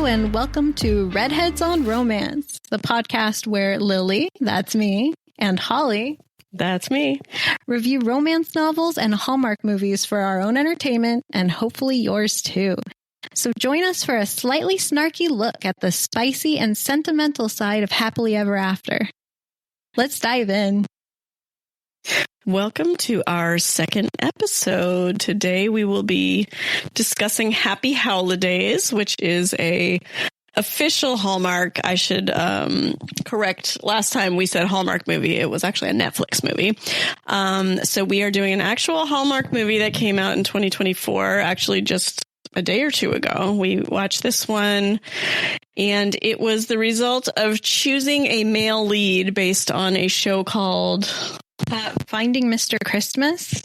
and welcome to Redheads on Romance, the podcast where Lily, that's me, and Holly, that's me, review romance novels and Hallmark movies for our own entertainment and hopefully yours too. So join us for a slightly snarky look at the spicy and sentimental side of Happily Ever After. Let's dive in. Welcome to our second episode. Today we will be discussing Happy Howlidays, which is a official Hallmark. I should correct. Last time we said Hallmark movie, it was actually a Netflix movie. So we are doing an actual Hallmark movie that came out in 2024, actually just a day or two ago. We watched this one, and it was the result of choosing a male lead based on a show called Finding Mr. Christmas.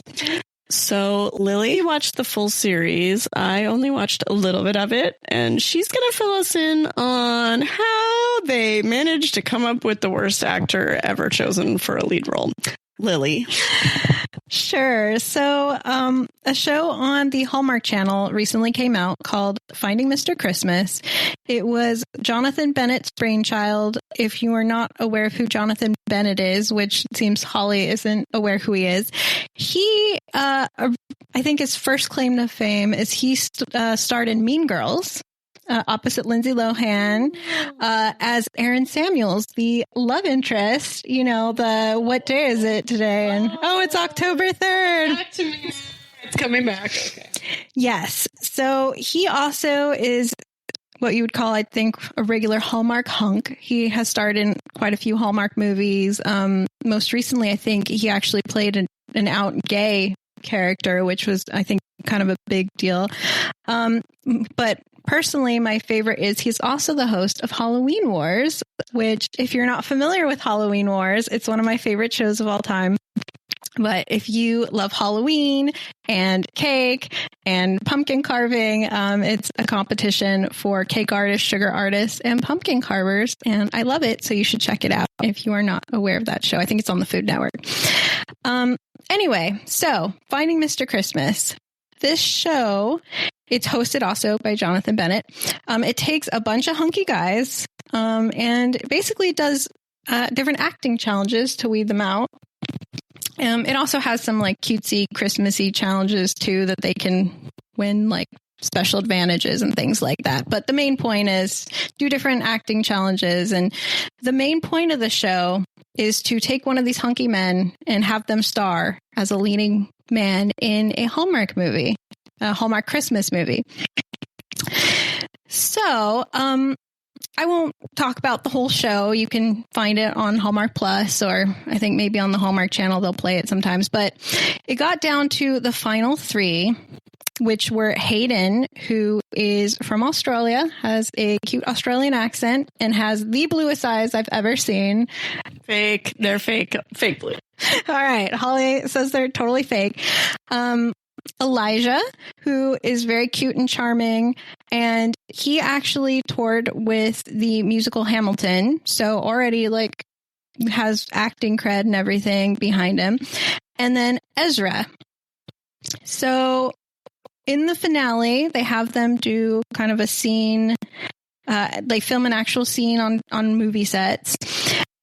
So Lily watched the full series. I only watched a little bit of it, and she's going to fill us in on how they managed to come up with the worst actor ever chosen for a lead role. Lily. Sure. So a show on the Hallmark Channel recently came out called Finding Mr. Christmas. It was Jonathan Bennett's brainchild. If you are not aware of who Jonathan Bennett is, which it seems Holly isn't aware who he is, he, I think his first claim to fame is he starred in Mean Girls. Opposite Lindsay Lohan, as Aaron Samuels, the love interest. You know, what day is it today? And it's October 3rd. Back to me. It's coming back. Okay. Yes. So he also is what you would call, I think, a regular Hallmark hunk. He has starred in quite a few Hallmark movies. Most recently, I think he actually played an out gay character, which was, I think, kind of a big deal. But personally, my favorite is he's also the host of Halloween Wars, which, if you're not familiar with Halloween Wars, it's one of my favorite shows of all time. But if you love Halloween and cake and pumpkin carving, it's a competition for cake artists, sugar artists, and pumpkin carvers. And I love it. So you should check it out if you are not aware of that show. I think it's on the Food Network. Anyway, so Finding Mr. Christmas. This show, it's hosted also by Jonathan Bennett. It takes a bunch of hunky guys and basically does different acting challenges to weed them out. It also has some like cutesy, Christmassy challenges too that they can win, like special advantages and things like that. But the main point is do different acting challenges. And the main point of the show is to take one of these hunky men and have them star as a leading man in a Hallmark movie, a Hallmark Christmas movie. So, I won't talk about the whole show. You can find it on Hallmark Plus, or I think maybe on the Hallmark Channel, they'll play it sometimes. But it got down to the final three, which were Hayden, who is from Australia, has a cute Australian accent, and has the bluest eyes I've ever seen. Fake. They're fake. Fake blue. All right. Holly says they're totally fake. Elijah, who is very cute and charming, and he actually toured with the musical Hamilton, so already like has acting cred and everything behind him. And then Ezra. So in the finale, they have them do kind of a scene. They film an actual scene on movie sets,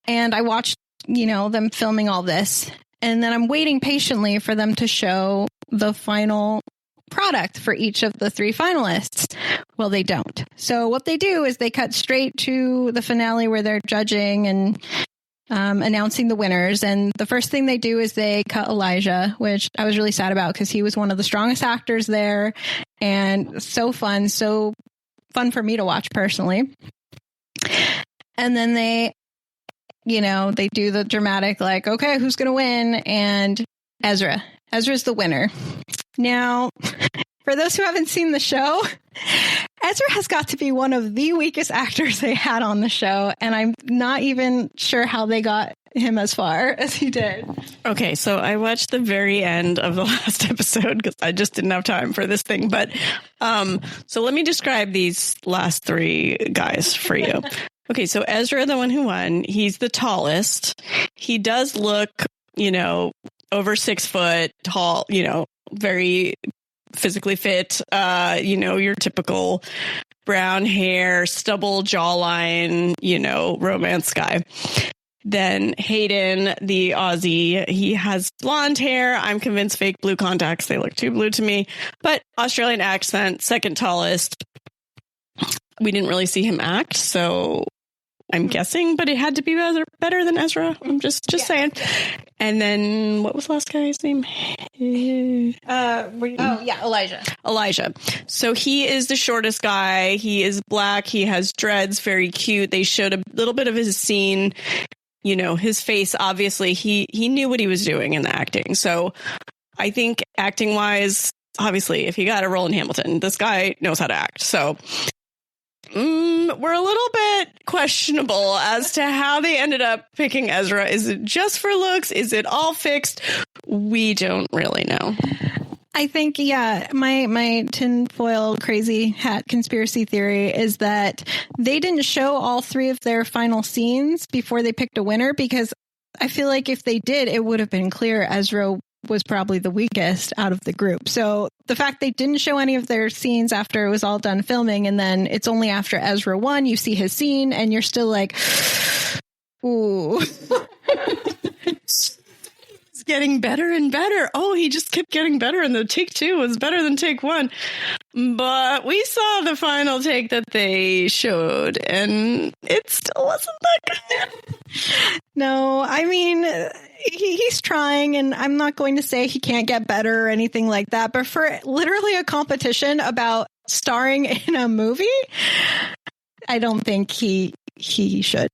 and I watched, them filming all this. And then I'm waiting patiently for them to show the final product for each of the three finalists. Well, they don't. So what they do is they cut straight to the finale where they're judging and announcing the winners. And the first thing they do is they cut Elijah, which I was really sad about because he was one of the strongest actors there and so fun for me to watch personally. And then they do the dramatic, like, okay, who's going to win? And Ezra's the winner. Now, for those who haven't seen the show, Ezra has got to be one of the weakest actors they had on the show. And I'm not even sure how they got him as far as he did. Okay, so I watched the very end of the last episode because I just didn't have time for this thing. But so let me describe these last three guys for you. Okay, so Ezra, the one who won, he's the tallest. He does look, over 6 foot tall, very physically fit, your typical brown hair, stubble jawline, romance guy. Then Hayden, the Aussie, he has blonde hair. I'm convinced fake blue contacts. They look too blue to me. But Australian accent, second tallest. We didn't really see him act, so I'm guessing, but it had to be better than Ezra. I'm just saying. And then what was the last guy's name? Elijah. Elijah. So he is the shortest guy. He is black. He has dreads, very cute. They showed a little bit of his scene. His face, obviously, he knew what he was doing in the acting. So I think acting wise, obviously, if he got a role in Hamilton, this guy knows how to act. So we're a little bit questionable as to how they ended up picking Ezra. Is it just for looks? Is it all fixed? We don't really know. I think, my tinfoil crazy hat conspiracy theory is that they didn't show all three of their final scenes before they picked a winner, because I feel like if they did, it would have been clear Ezra was probably the weakest out of the group. So the fact they didn't show any of their scenes after it was all done filming, and then it's only after Ezra won, you see his scene and you're still like, ooh. Getting better and better. Oh, he just kept getting better, and the take 2 was better than take 1. But we saw the final take that they showed, and it still wasn't that good. No, I mean, he's trying, and I'm not going to say he can't get better or anything like that, but for literally a competition about starring in a movie, I don't think he should.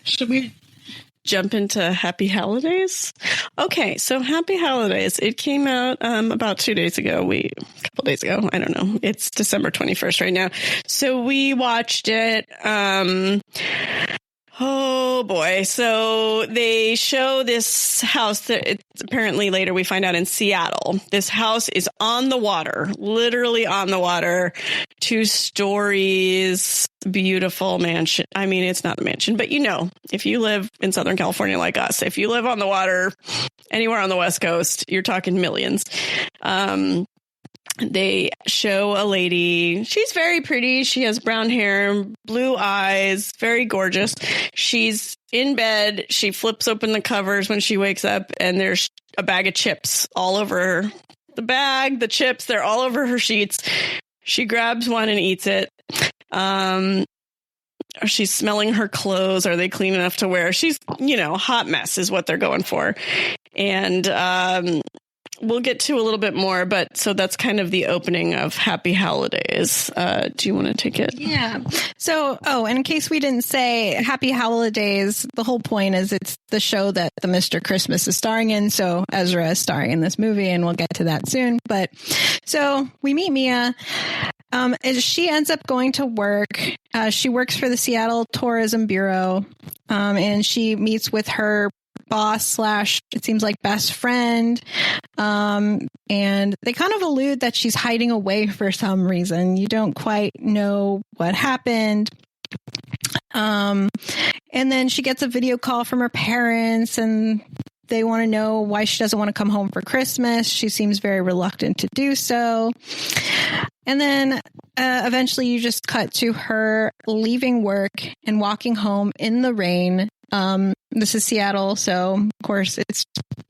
Should we jump into Happy Holidays? Okay, so Happy Holidays. It came out about 2 days ago. A couple days ago. I don't know. It's December 21st right now. So we watched it. Oh boy. So they show this house that it's apparently later we find out in Seattle. This house is on the water, literally on the water, 2 stories, beautiful mansion. I mean, it's not a mansion, but if you live in Southern California like us, if you live on the water anywhere on the West Coast, you're talking millions. They show a lady. She's very pretty. She has brown hair, blue eyes, very gorgeous. She's in bed. She flips open the covers when she wakes up, and there's a bag of chips all over the bag. The chips, they're all over her sheets. She grabs one and eats it. She's smelling her clothes. Are they clean enough to wear? She's, hot mess is what they're going for. And we'll get to a little bit more, but so that's kind of the opening of Happy Holidays. Do you want to take it? Yeah. So, and in case we didn't say, Happy Holidays, the whole point is it's the show that the Mr. Christmas is starring in. So Ezra is starring in this movie, and we'll get to that soon. But so we meet Mia. She ends up going to work. She works for the Seattle Tourism Bureau, and she meets with her boss / it seems like best friend, and they kind of allude that she's hiding away for some reason. You don't quite know what happened. And then she gets a video call from her parents, and they want to know why she doesn't want to come home for Christmas. She seems very reluctant to do so. And then eventually you just cut to her leaving work and walking home in the rain. This is Seattle, so of course it's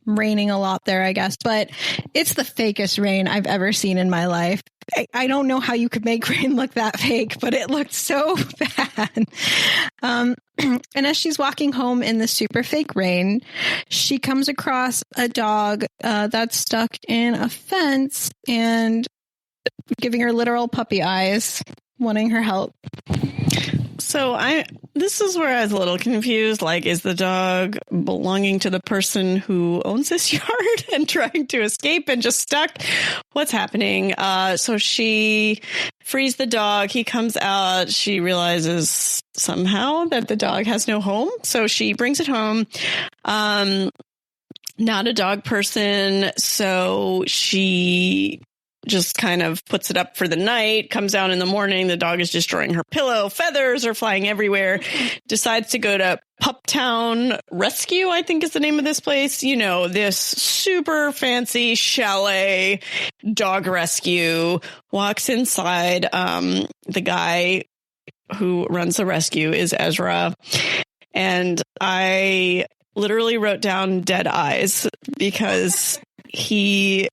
raining a lot there, I guess, but it's the fakest rain I've ever seen in my life. I don't know how you could make rain look that fake, but it looked so bad. And as she's walking home in the super fake rain, she comes across a dog that's stuck in a fence and giving her literal puppy eyes, wanting her help. So this is where I was a little confused. Like, is the dog belonging to the person who owns this yard and trying to escape and just stuck? What's happening? So she frees the dog. He comes out. She realizes somehow that the dog has no home. So she brings it home. Not a dog person. So she just kind of puts it up for the night, comes down in the morning. The dog is destroying her pillow. Feathers are flying everywhere. Decides to go to Puptown Rescue, I think is the name of this place. You know, this super fancy chalet dog rescue. Walks inside. The guy who runs the rescue is Ezra. And I literally wrote down dead eyes because he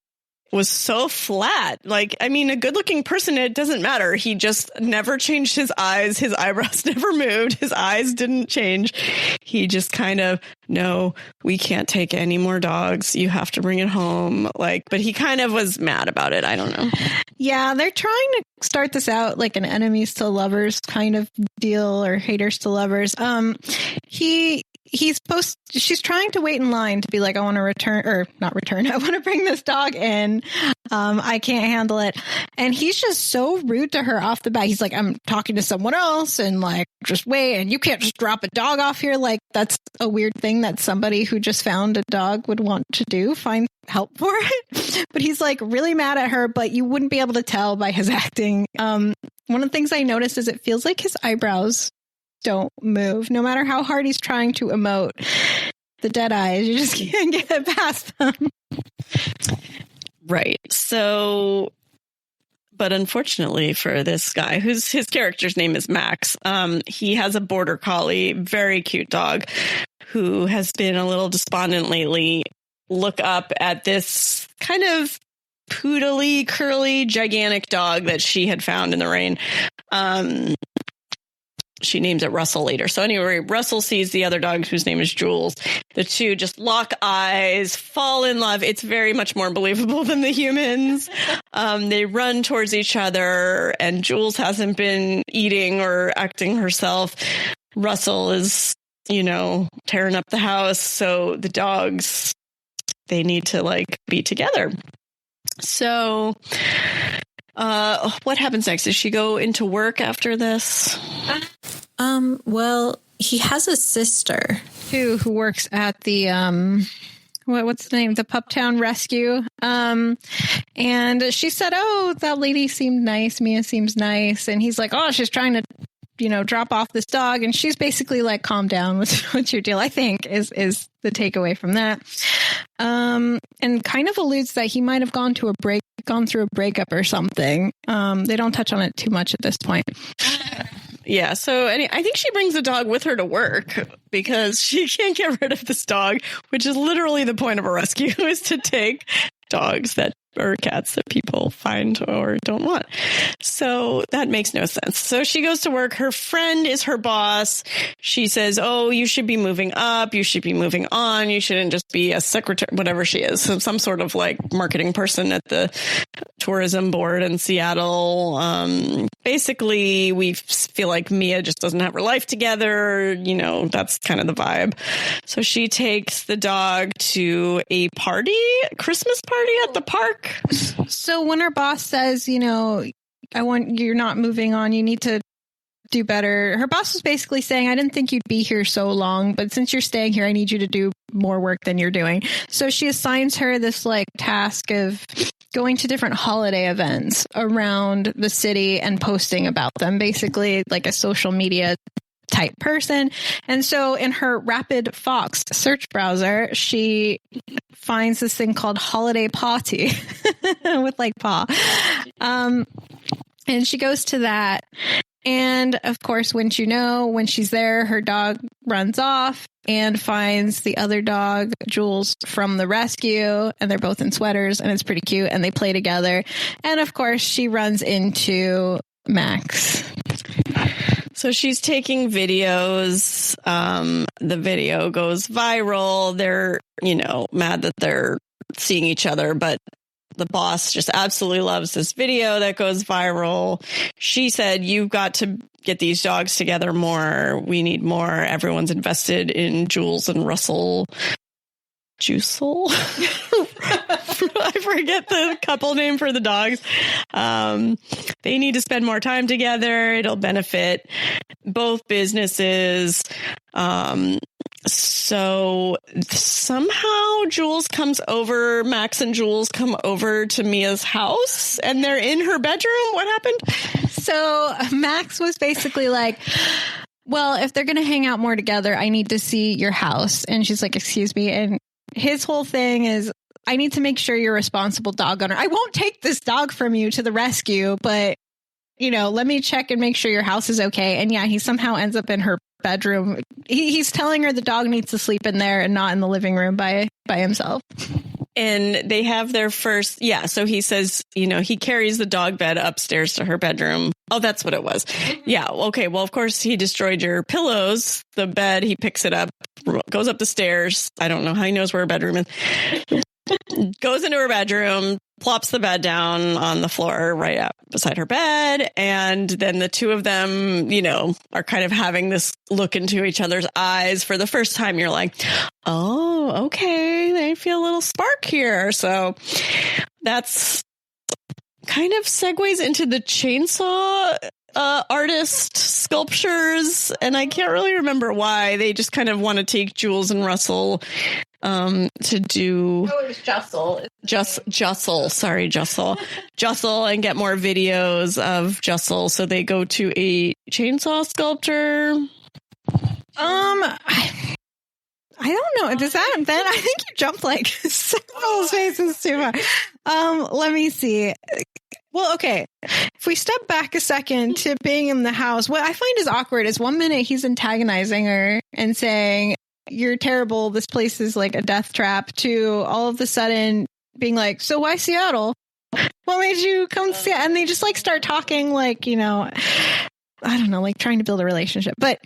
was so flat. Like, I mean, a good looking person, it doesn't matter. He just never changed his eyes. His eyebrows never moved. His eyes didn't change. He just kind of, no, we can't take any more dogs. You have to bring it home. Like, but he kind of was mad about it. I don't know. Yeah, they're trying to start this out like an enemies to lovers kind of deal, or haters to lovers. She's trying to wait in line to be like, I want to return, or not return. I want to bring this dog in. I can't handle it. And he's just so rude to her off the bat. He's like, I'm talking to someone else, and like, just wait. And you can't just drop a dog off here. Like, that's a weird thing that somebody who just found a dog would want to do, find help for it. But he's like really mad at her, but you wouldn't be able to tell by his acting. One of the things I noticed is it feels like his eyebrows don't move, no matter how hard he's trying to emote. The dead eyes, you just can't get past them. Right. So, but unfortunately for this guy, his character's name is Max, he has a border collie, very cute dog, who has been a little despondent lately. Look up at this kind of poodly, curly, gigantic dog that she had found in the rain. She names it Russell later. So anyway, Russell sees the other dog, whose name is Jules. The two just lock eyes, fall in love. It's very much more believable than the humans. They run towards each other, and Jules hasn't been eating or acting herself. Russell is, tearing up the house. So the dogs, they need to like be together. So what happens next? Does she go into work after this? Well, he has a sister who works at the what's the name? The Puptown Rescue. And she said, "Oh, that lady seemed nice. Mia seems nice." And he's like, "Oh, she's trying to, drop off this dog." And she's basically like, "Calm down. What's your deal?" I think is the takeaway from that. And kind of alludes that he might have gone through a breakup or something. They don't touch on it too much at this point. Yeah, so I think she brings the dog with her to work because she can't get rid of this dog, which is literally the point of a rescue, is to take dogs or cats that people find or don't want. So that makes no sense. So she goes to work. Her friend is her boss. She says, "Oh, you should be moving up. You should be moving on. You shouldn't just be a secretary," whatever she is. So some sort of like marketing person at the tourism board in Seattle. Basically, we feel like Mia just doesn't have her life together. That's kind of the vibe. So she takes the dog to a Christmas party at the park. So when her boss says, you're not moving on, you need to do better. Her boss was basically saying, "I didn't think you'd be here so long, but since you're staying here, I need you to do more work than you're doing." So she assigns her this like task of going to different holiday events around the city and posting about them, basically like a social media type person. And so in her Rapid Fox search browser, she finds this thing called Holiday Party with like paw. And she goes to that. And of course, when she's there, her dog runs off and finds the other dog, Jules, from the rescue. And they're both in sweaters, and it's pretty cute. And they play together. And of course, she runs into Max. So she's taking videos. The video goes viral. They're, mad that they're seeing each other, but the boss just absolutely loves this video that goes viral. She said, "You've got to get these dogs together more. We need more. Everyone's invested in Jules and Russell." Juicel? I forget the couple name for the dogs. They need to spend more time together. It'll benefit both businesses. So somehow Max and Jules come over to Mia's house and they're in her bedroom. What happened? So Max was basically like, well, if they're going to hang out more together, I need to see your house. And she's like, excuse me. And his whole thing is, I need to make sure you're a responsible dog owner. I won't take this dog from you to the rescue, but, let me check and make sure your house is okay. And yeah, he somehow ends up in her bedroom. He's telling her the dog needs to sleep in there and not in the living room by himself. And they have their first, so he says, he carries the dog bed upstairs to her bedroom. Oh, that's what it was. Yeah. Okay. Well, of course, he destroyed your pillows. The bed, he picks it up, goes up the stairs. I don't know how he knows where her bedroom is. Goes into her bedroom, plops the bed down on the floor right up beside her bed. And then the two of them, are kind of having this look into each other's eyes. For the first time, you're like, oh, okay, they feel a little spark here. So that's kind of segues into the chainsaw artist sculptures. And I can't really remember why. They just kind of want to take Jules and Russell to do... Oh, it was Jussel. Jussel and get more videos of Jussel. So they go to a chainsaw sculptor. I don't know. Does that then? I think you jumped like several spaces too far. Let me see. Well, okay. If we step back a second to being in the house, what I find is awkward is 1 minute he's antagonizing her and saying, you're terrible. This place is like a death trap, to all of a sudden being like, so why Seattle? What made you come to Seattle? And they just like start talking like, I don't know, like trying to build a relationship. But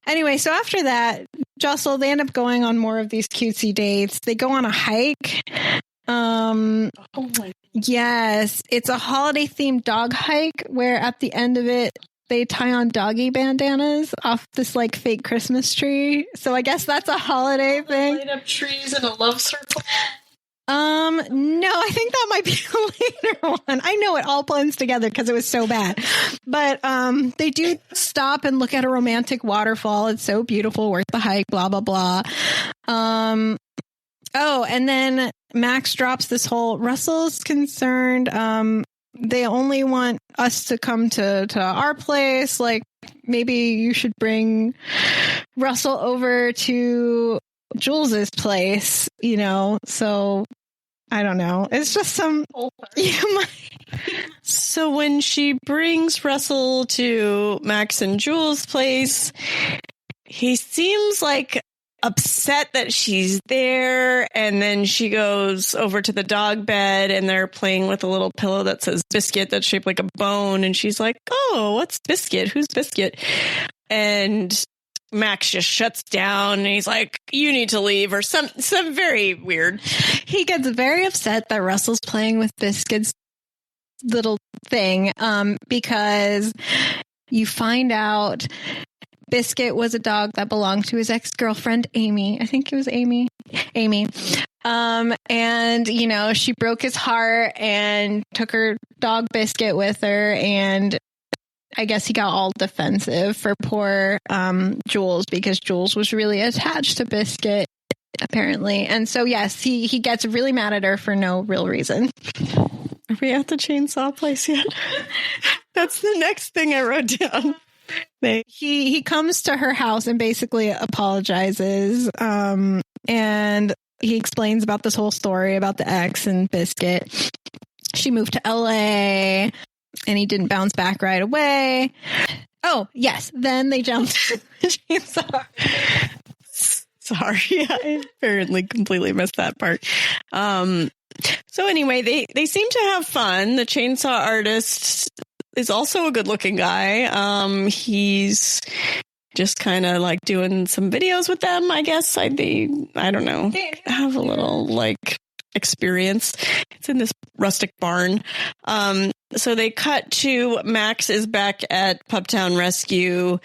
anyway, so after that, Jussel, they end up going on more of these cutesy dates. They go on a hike. Yes, it's a holiday themed dog hike where at the end of it, they tie on doggy bandanas off this like fake Christmas tree. So I guess that's a holiday thing. Light up trees in a love circle. No, I think that might be a later one. I know it all blends together because it was so bad. But they do stop and look at a romantic waterfall. It's so beautiful, worth the hike, blah, blah, blah. Oh, and then Max drops this whole, Russell's concerned. They only want us to come to our place. Like, maybe you should bring Russell over to Jules's place, so I don't know. It's just some... So when she brings Russell to Max and Jules' place, he seems like upset that she's there, and then she goes over to the dog bed and they're playing with a little pillow that says Biscuit that's shaped like a bone, and she's like, oh, what's Biscuit? Who's Biscuit? And Max just shuts down and he's like, you need to leave, or some very weird. He gets very upset that Russell's playing with Biscuit's little thing because you find out Biscuit was a dog that belonged to his ex-girlfriend, Amy. I think it was Amy. And, she broke his heart and took her dog Biscuit with her. And I guess he got all defensive for poor Jules because Jules was really attached to Biscuit, apparently. And so, yes, he gets really mad at her for no real reason. Are we at the chainsaw place yet? That's the next thing I wrote down. He comes to her house and basically apologizes, and he explains about this whole story about the ex and Biscuit. She moved to LA and he didn't bounce back right away. Oh, yes. Then they jumped. Sorry, I apparently completely missed that part. So anyway, they seem to have fun. The chainsaw artist is also a good-looking guy. He's just kind of like doing some videos with them, I guess. I don't know. Have a little like experience. It's in this rustic barn. So they cut to Max is back at Puptown Rescue,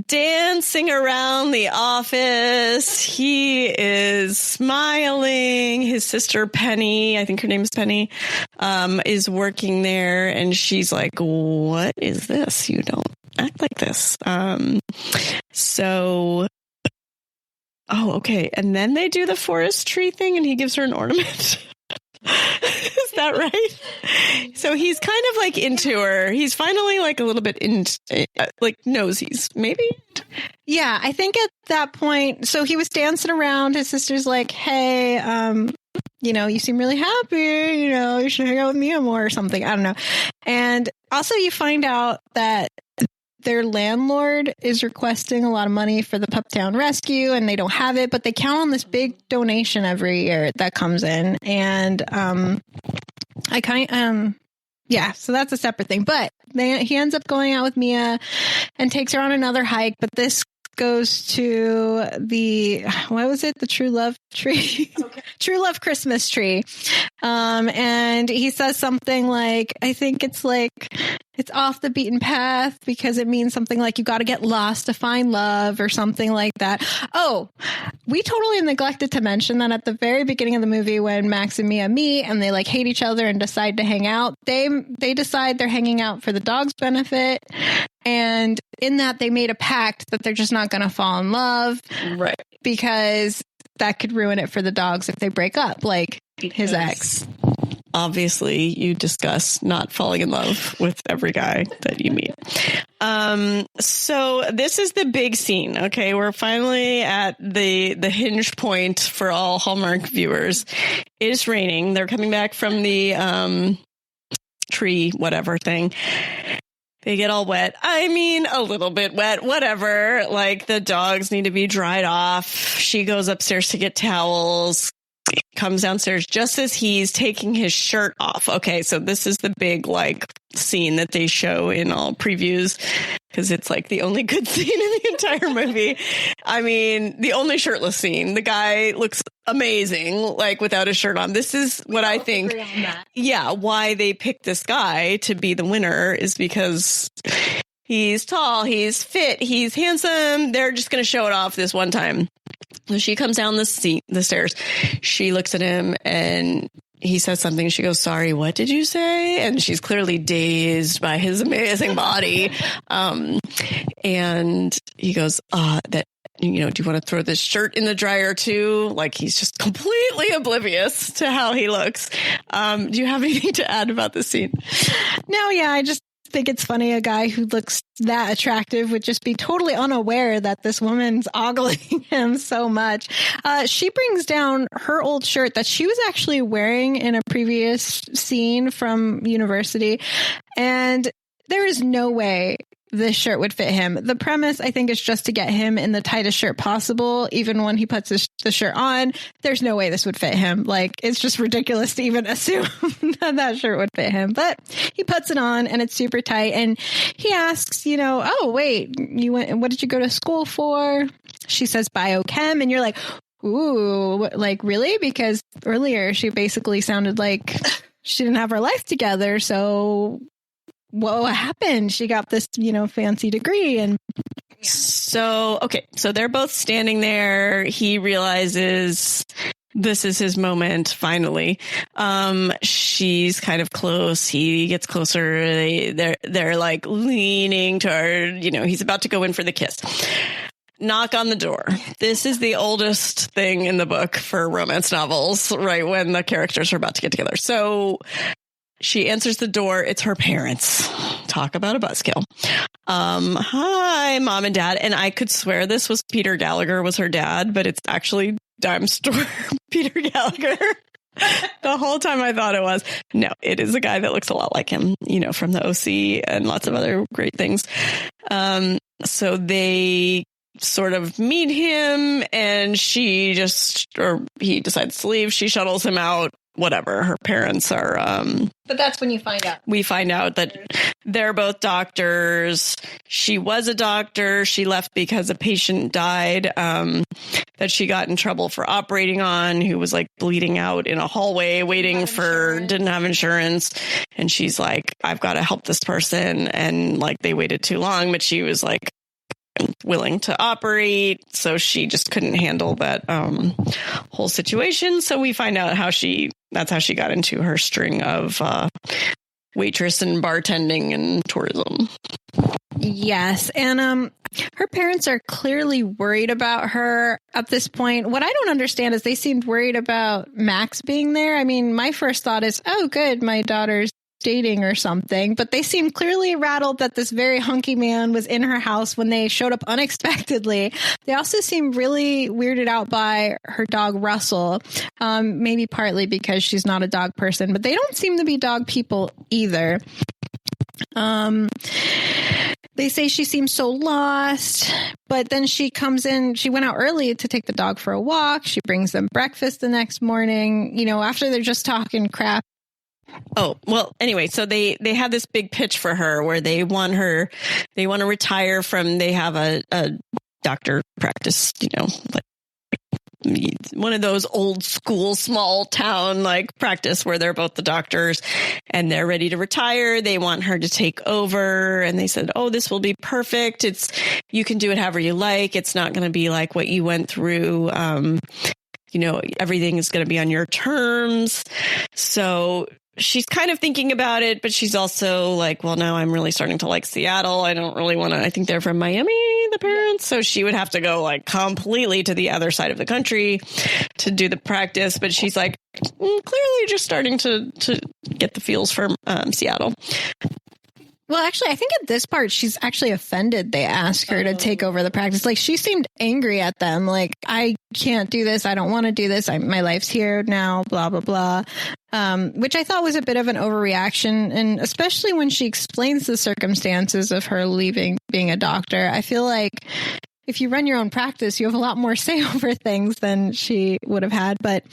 dancing around the office. He is smiling. His sister Penny, I think her name is Penny, is working there, and she's like, what is this? You don't act like this. So Oh, okay. And then they do the forest tree thing and he gives her an ornament. Is that right? So he's kind of like into her. He's finally like a little bit like nosies, maybe? Yeah, I think at that point, so he was dancing around. His sister's like, hey, you seem really happy. You should hang out with Mia more or something. I don't know. And also you find out that their landlord is requesting a lot of money for the Puptown rescue and they don't have it, but they count on this big donation every year that comes in. And so that's a separate thing. But he ends up going out with Mia and takes her on another hike. But this goes to the True Love tree, okay. True Love Christmas tree. And he says something like, I think it's like, it's off the beaten path because it means something like you got to get lost to find love or something like that. Oh, we totally neglected to mention that at the very beginning of the movie when Max and Mia meet and they like hate each other and decide to hang out, they decide they're hanging out for the dog's benefit. And in that they made a pact that they're just not going to fall in love. Right. Because that could ruin it for the dogs if they break up, like his ex. Obviously, you discuss not falling in love with every guy that you meet. So this is the big scene. Okay, we're finally at the hinge point for all Hallmark viewers. It is raining. They're coming back from the tree, whatever thing. They get all wet. I mean, a little bit wet, whatever. Like the dogs need to be dried off. She goes upstairs to get towels. Comes downstairs just as he's taking his shirt off. Okay, so this is the big like scene that they show in all previews because it's like the only good scene in the entire movie. I mean, the only shirtless scene. The guy looks amazing, like without his shirt on. This is what I think. Yeah, why they picked this guy to be the winner is because he's tall, he's fit, he's handsome. They're just going to show it off this one time. So she comes down the stairs. She looks at him and he says something. She goes, sorry, what did you say? And she's clearly dazed by his amazing body. And he goes, do you want to throw this shirt in the dryer too? Like he's just completely oblivious to how he looks. Do you have anything to add about this scene? No, yeah, I just think it's funny a guy who looks that attractive would just be totally unaware that this woman's ogling him so much. She brings down her old shirt that she was actually wearing in a previous scene from university, and there is no way this shirt would fit him. The premise, I think, is just to get him in the tightest shirt possible. Even when he puts the shirt on, there's no way this would fit him. Like, it's just ridiculous to even assume that shirt would fit him. But he puts it on and it's super tight. And he asks, oh, wait, what did you go to school for? She says biochem. And you're like, ooh, like, really? Because earlier she basically sounded like she didn't have her life together. So what happened? She got this, fancy degree. And so they're both standing there. He realizes this is his moment. Finally, she's kind of close. He gets closer. They're like leaning toward, he's about to go in for the kiss. Knock on the door. This is the oldest thing in the book for romance novels, right when the characters are about to get together. So she answers the door. It's her parents. Talk about a buzzkill. Hi, Mom and Dad. And I could swear this was Peter Gallagher was her dad, but it's actually Dime Store Peter Gallagher. The whole time I thought it was. No, it is a guy that looks a lot like him, from the OC and lots of other great things. So they sort of meet him and he decides to leave. She shuttles him out. Whatever. Her parents are. But that's when you find out. We find out that they're both doctors. She was a doctor. She left because a patient died that she got in trouble for operating on, who was like bleeding out in a hallway didn't have insurance. And she's like, I've got to help this person. And like they waited too long, but she was like willing to operate, so she just couldn't handle that whole situation. So we find out that's how she got into her string of waitress and bartending and tourism. Yes. And Her parents are clearly worried about her at this point. What I don't understand is they seemed worried about Max being there. I mean, my first thought is, oh, good, my daughter's dating or something. But they seemed clearly rattled that this very hunky man was in her house when they showed up unexpectedly. They also seemed really weirded out by her dog, Russell, maybe partly because she's not a dog person, but they don't seem to be dog people either. They say she seems so lost, but then she comes in, she went out early to take the dog for a walk. She brings them breakfast the next morning, after they're just talking crap. Oh, well, anyway, so they have this big pitch for her where they want to retire from, they have a doctor practice, like one of those old school, small town like practice where they're both the doctors and they're ready to retire. They want her to take over. And they said, oh, this will be perfect. You can do it however you like. It's not going to be like what you went through. Everything is going to be on your terms. So she's kind of thinking about it, but she's also like, well, now I'm really starting to like Seattle. I don't really want to, I think they're from Miami, the parents. So she would have to go like completely to the other side of the country to do the practice. But she's like clearly just starting to get the feels for Seattle. Well, actually, I think at this part, she's actually offended they asked her to take over the practice. Like, she seemed angry at them. Like, I can't do this. I don't want to do this. My life's here now, blah, blah, blah. Which I thought was a bit of an overreaction. And especially when she explains the circumstances of her leaving being a doctor, I feel like if you run your own practice, you have a lot more say over things than she would have had. But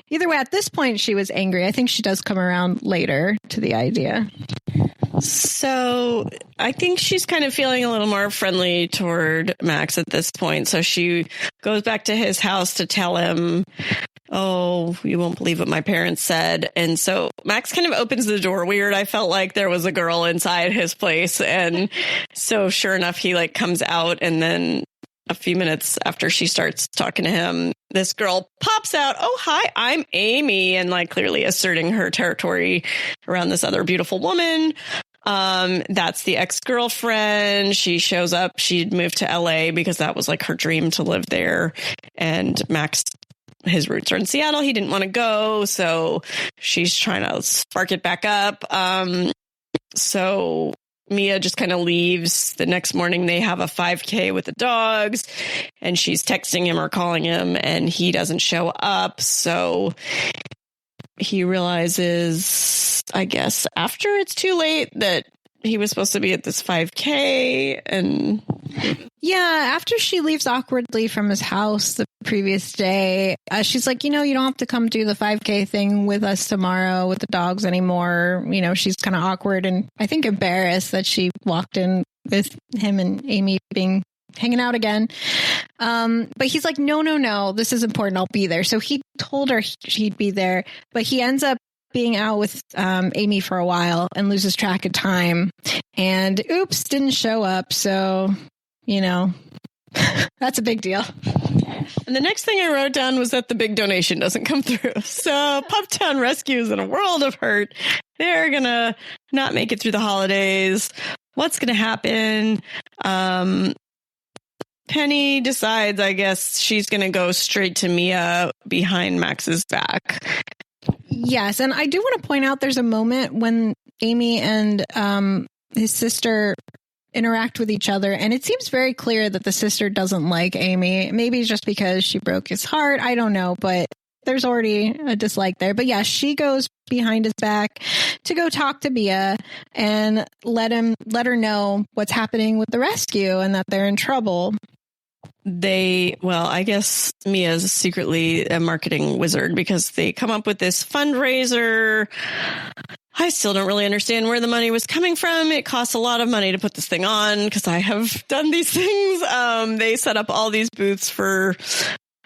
either way, at this point, she was angry. I think she does come around later to the idea. So I think she's kind of feeling a little more friendly toward Max at this point. So she goes back to his house to tell him, oh, you won't believe what my parents said. And so Max kind of opens the door weird. I felt like there was a girl inside his place. And so sure enough, he like comes out, and then a few minutes after she starts talking to him, this girl pops out. Oh, hi, I'm Amy. And like clearly asserting her territory around this other beautiful woman. That's the ex-girlfriend. She shows up. She'd moved to LA because that was like her dream to live there. And Max, his roots are in Seattle. He didn't want to go. So she's trying to spark it back up. So Mia just kind of leaves. The next morning, they have a 5K with the dogs, and she's texting him or calling him, and he doesn't show up. So he realizes, I guess, after it's too late that he was supposed to be at this 5K. And yeah, after she leaves awkwardly from his house the previous day, she's like, you don't have to come do the 5K thing with us tomorrow with the dogs anymore. She's kind of awkward and I think embarrassed that she walked in with him and Amy hanging out again. But he's like, no, this is important. I'll be there. So he told her he'd be there, but he ends up being out with Amy for a while and loses track of time, and oops, didn't show up. So, that's a big deal. And the next thing I wrote down was that the big donation doesn't come through. So Pumptown Rescue is in a world of hurt. They're going to not make it through the holidays. What's going to happen? Penny decides, I guess, she's going to go straight to Mia behind Max's back. Yes, and I do want to point out there's a moment when Amy and his sister interact with each other, and it seems very clear that the sister doesn't like Amy. Maybe it's just because she broke his heart. I don't know, but there's already a dislike there. But yeah, she goes behind his back to go talk to Mia and let her know what's happening with the rescue and that they're in trouble. I guess Mia's secretly a marketing wizard because they come up with this fundraiser. I still don't really understand where the money was coming from. It costs a lot of money to put this thing on because I have done these things. They set up all these booths for,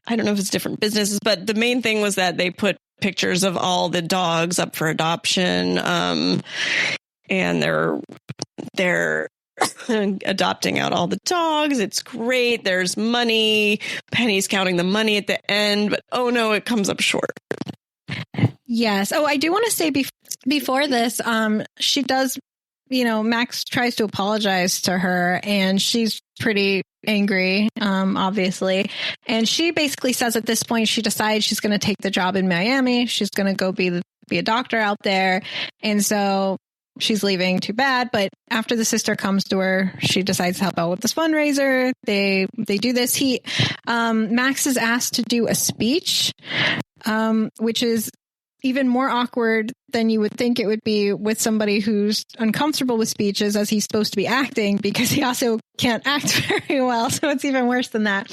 I don't know if it's different businesses, but the main thing was that they put pictures of all the dogs up for adoption. And they're adopting out all the dogs. It's great. There's money. Penny's counting the money at the end, but oh no, it comes up short. Yes. Oh, I do want to say before this, she does, Max tries to apologize to her and she's pretty angry, obviously. And she basically says at this point, she decides she's going to take the job in Miami. She's going to go be a doctor out there. And so she's leaving. Too bad. But after the sister comes to her, she decides to help out with this fundraiser. They do this. Max is asked to do a speech, which is even more awkward than you would think it would be with somebody who's uncomfortable with speeches, as he's supposed to be acting, because he also can't act very well. So it's even worse than that.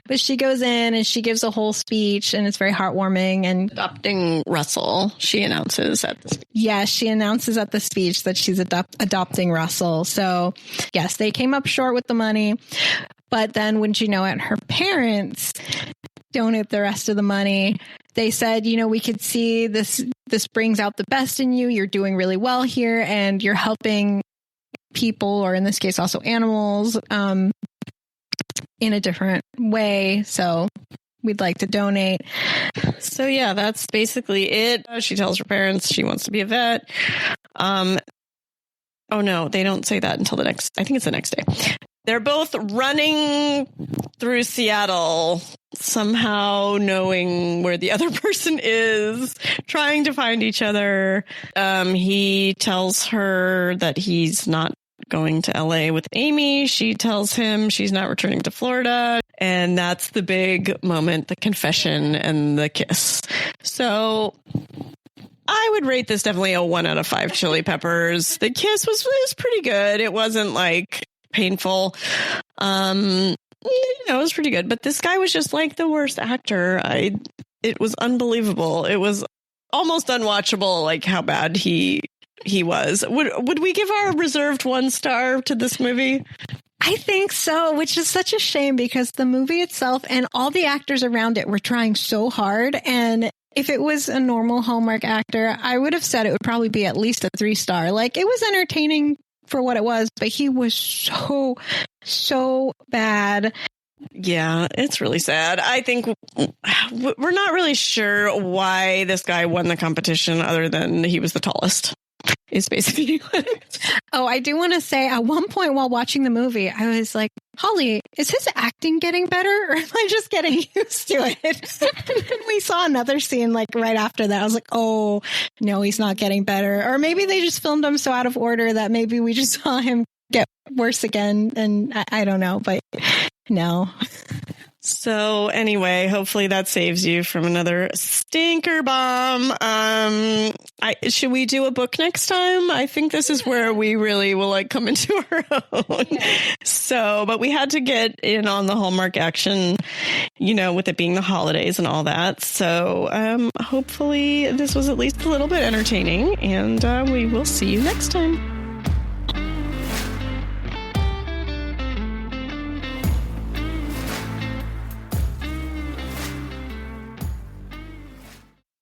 But she goes in and she gives a whole speech, and it's very heartwarming. And adopting Russell, she announces at the speech. Yeah, she announces at the speech that she's adopting Russell. So yes, they came up short with the money. But then, wouldn't you know it, her parents donate the rest of the money. They said, we could see this brings out the best in you. You're doing really well here, and you're helping people, or in this case also animals, in a different way. So we'd like to donate. So yeah, that's basically it. She tells her parents she wants to be a vet. Oh no, they don't say that until I think it's the next day. They're both running through Seattle, somehow knowing where the other person is, trying to find each other. He tells her that he's not going to LA with Amy. She tells him she's not returning to Florida. And that's the big moment, the confession and the kiss. So I would rate this definitely a 1 out of 5 chili peppers. The kiss was pretty good. It wasn't like painful. It was pretty good. But this guy was just like the worst actor. It was unbelievable. It was almost unwatchable, like how bad he was. Would we give our reserved 1 star to this movie? I think so, which is such a shame, because the movie itself and all the actors around it were trying so hard. And if it was a normal Hallmark actor, I would have said it would probably be at least a 3-star. Like, it was entertaining for what it was, but he was so bad. Yeah, it's really sad. I think we're not really sure why this guy won the competition, other than he was the tallest. Is basically what it is. Oh, I do want to say, at one point while watching the movie, I was like, Holly, is his acting getting better, or am I just getting used to it? And then we saw another scene like right after that. I was like, oh, no, he's not getting better. Or maybe they just filmed him so out of order that maybe we just saw him get worse again. And I don't know, but no. So anyway, hopefully that saves you from another stinker bomb. Should we do a book next time? I think this is where we really will come into our own. So, but we had to get in on the Hallmark action, with it being the holidays and all that. So hopefully this was at least a little bit entertaining, and we will see you next time.